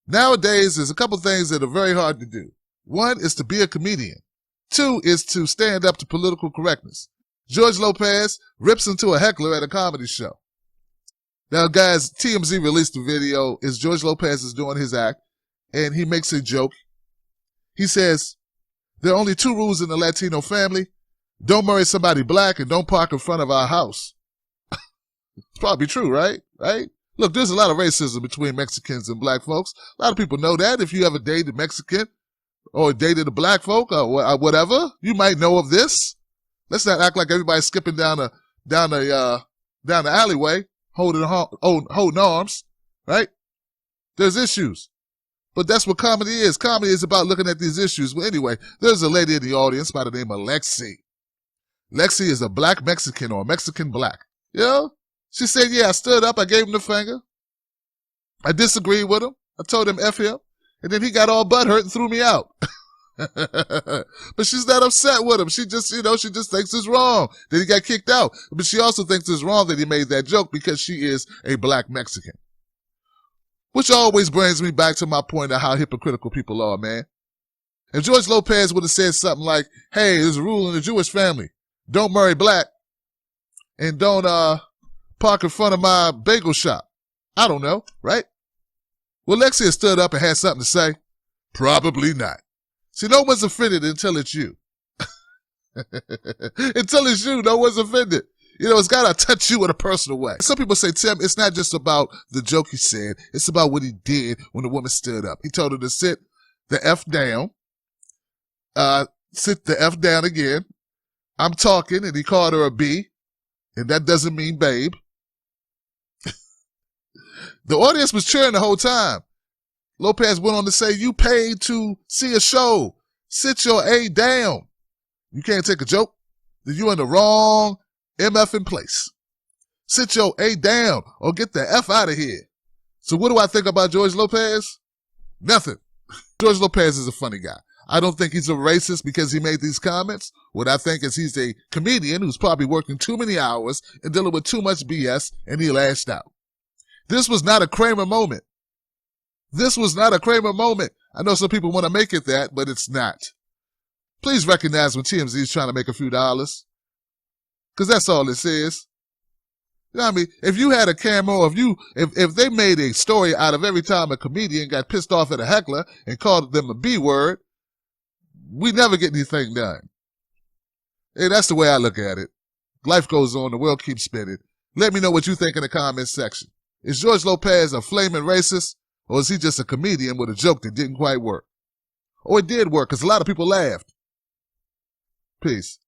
Nowadays, there's a couple things that are very hard to do. One is to be a comedian. Two is to stand up to political correctness. George Lopez rips into a heckler at a comedy show. Now, guys, TMZ released a video as George Lopez is doing his act, and he makes a joke. He says, there are only 2 rules in the Latino family. Don't marry somebody black and don't park in front of our house. It's probably true, right? Right? Look, there's a lot of racism between Mexicans and black folks. A lot of people know that. If you ever dated Mexican or dated a black folk or whatever, you might know of this. Let's not act like everybody's skipping down the alleyway, holding arms, right? There's issues. But that's what comedy is. Comedy is about looking at these issues. Well, anyway, there's a lady in the audience by the name of Lexi. Lexi is a black Mexican or Mexican black. You know? She said, yeah, I stood up. I gave him the finger. I disagreed with him. I told him F him. And then he got all butthurt and threw me out. But she's not upset with him. She just thinks it's wrong that he got kicked out. But she also thinks it's wrong that he made that joke because she is a black Mexican. Which always brings me back to my point of how hypocritical people are, man. If George Lopez would have said something like, hey, there's a rule in the Jewish family. Don't marry black and don't park in front of my bagel shop. I don't know, right? Well, Lexi stood up and had something to say. Probably not. See, no one's offended until it's you. Until it's you, no one's offended. You know, it's got to touch you in a personal way. Some people say, Tim, it's not just about the joke he said. It's about what he did when the woman stood up. He told her to sit the F down. Sit the F down again. I'm talking, and he called her a B. And that doesn't mean babe. The audience was cheering the whole time. Lopez went on to say, you paid to see a show. Sit your A down. You can't take a joke? Then you're in the wrong MF place. Sit your A down or get the F out of here. So what do I think about George Lopez? Nothing. George Lopez is a funny guy. I don't think he's a racist because he made these comments. What I think is he's a comedian who's probably working too many hours and dealing with too much BS, and he lashed out. This was not a Kramer moment. This was not a Kramer moment. I know some people want to make it that, but it's not. Please recognize when TMZ is trying to make a few dollars. Because that's all this is. You know what I mean? If you had a camera, or if they made a story out of every time a comedian got pissed off at a heckler and called them a B word, we never get anything done. Hey, that's the way I look at it. Life goes on. The world keeps spinning. Let me know what you think in the comments section. Is George Lopez a flaming racist, or is he just a comedian with a joke that didn't quite work? Or it did work because a lot of people laughed. Peace.